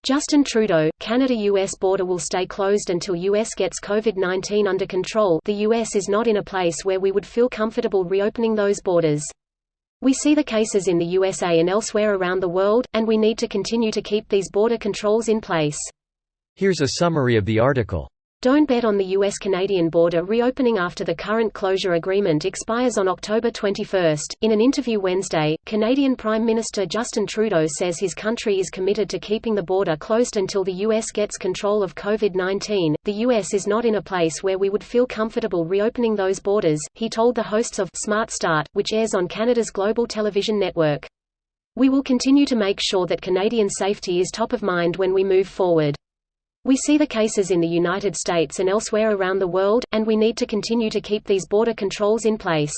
Justin Trudeau, Canada-US border will stay closed until US gets COVID-19 under control. The US is not in a place where we would feel comfortable reopening those borders. We see the cases in the USA and elsewhere around the world, and we need to continue to keep these border controls in place. Here's a summary of the article. Don't bet on the US-Canadian border reopening after the current closure agreement expires on October 21. In an interview Wednesday, Canadian Prime Minister Justin Trudeau says his country is committed to keeping the border closed until the US gets control of COVID-19. The US is not in a place where we would feel comfortable reopening those borders, he told the hosts of Smart Start, which airs on Canada's global television network. We will continue to make sure that Canadian safety is top of mind when we move forward. We see the cases in the United States and elsewhere around the world, and we need to continue to keep these border controls in place.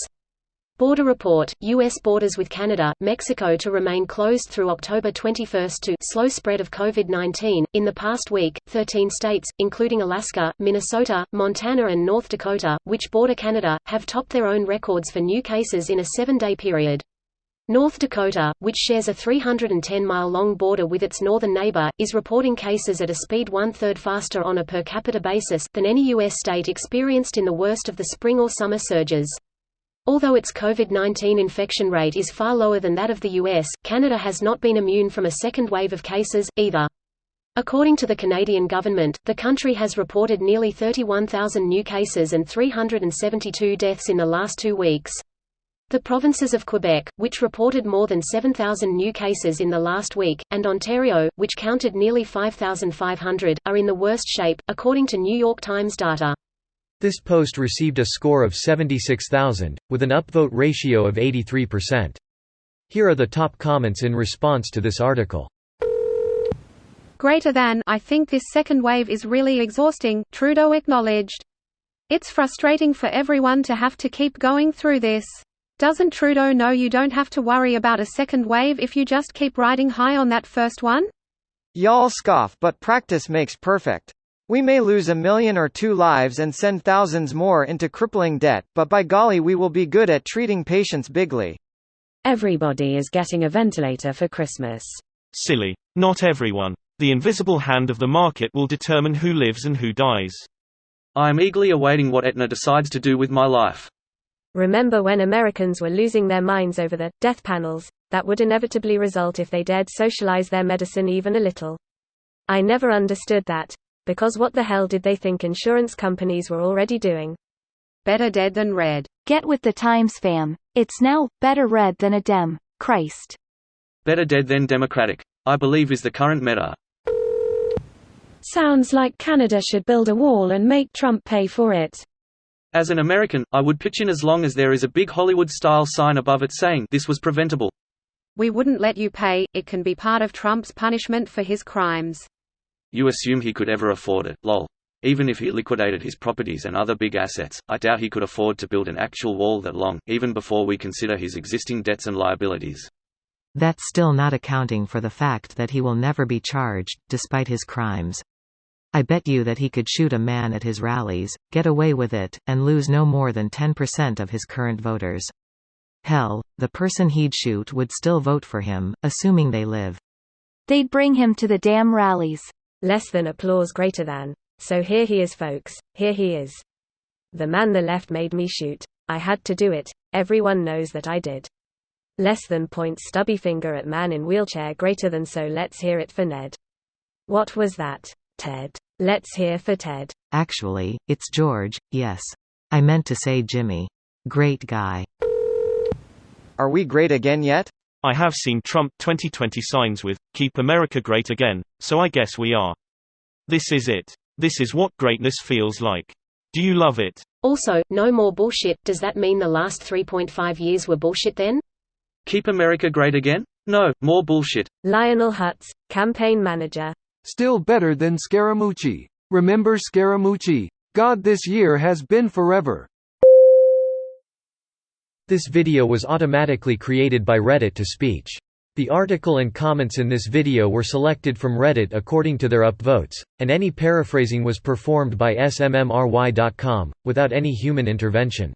Border report: U.S. borders with Canada, Mexico to remain closed through October 21 to slow spread of COVID-19. In the past week, 13 states, including Alaska, Minnesota, Montana and North Dakota, which border Canada, have topped their own records for new cases in a 7-day period. North Dakota, which shares a 310-mile-long border with its northern neighbor, is reporting cases at a speed one-third faster on a per-capita basis than any U.S. state experienced in the worst of the spring or summer surges. Although its COVID-19 infection rate is far lower than that of the U.S., Canada has not been immune from a second wave of cases, either. According to the Canadian government, the country has reported nearly 31,000 new cases and 372 deaths in the last 2 weeks. The provinces of Quebec, which reported more than 7,000 new cases in the last week, and Ontario, which counted nearly 5,500, are in the worst shape, according to New York Times data. This post received a score of 76,000, with an upvote ratio of 83%. Here are the top comments in response to this article. Greater than, I think this second wave is really exhausting, Trudeau acknowledged. It's frustrating for everyone to have to keep going through this. Doesn't Trudeau know you don't have to worry about a second wave if you just keep riding high on that first one? Y'all scoff, but practice makes perfect. We may lose 1 million or 2 lives and send thousands more into crippling debt, but by golly we will be good at treating patients bigly. Everybody is getting a ventilator for Christmas. Silly. Not everyone. The invisible hand of the market will determine who lives and who dies. I am eagerly awaiting what Aetna decides to do with my life. Remember when Americans were losing their minds over the death panels that would inevitably result if they dared socialize their medicine even a little? I never understood that, because what the hell did they think insurance companies were already doing? Better dead than red. Get with the times, fam. It's now better red than a Dem. Christ. Better dead than Democratic, I believe is the current meta. Sounds like Canada should build a wall and make Trump pay for it. As an American, I would pitch in as long as there is a big Hollywood-style sign above it saying, "This was preventable." We wouldn't let you pay, it can be part of Trump's punishment for his crimes. You assume he could ever afford it, lol. Even if he liquidated his properties and other big assets, I doubt he could afford to build an actual wall that long, even before we consider his existing debts and liabilities. That's still not accounting for the fact that he will never be charged, despite his crimes. I bet you that he could shoot a man at his rallies, get away with it, and lose no more than 10% of his current voters. Hell, the person he'd shoot would still vote for him, assuming they live. They'd bring him to the damn rallies. Less than applause greater than. So here he is, folks, here he is. The man the left made me shoot. I had to do it, everyone knows that I did. Less than point stubby finger at man in wheelchair greater than, so let's hear it for Ned. What was that? Ted. Let's hear for Ted. Actually, it's George, yes. I meant to say Jimmy. Great guy. Are we great again yet? I have seen Trump 2020 signs with, "Keep America Great Again," so I guess we are. This is it. This is what greatness feels like. Do you love it? Also, no more bullshit. Does that mean the last 3.5 years were bullshit then? Keep America great again? No, more bullshit. Lionel Hutz, campaign manager. Still better than Scaramucci. Remember Scaramucci? God, this year has been forever. This video was automatically created by Reddit to speech. The article and comments in this video were selected from Reddit according to their upvotes, and any paraphrasing was performed by smmry.com, without any human intervention.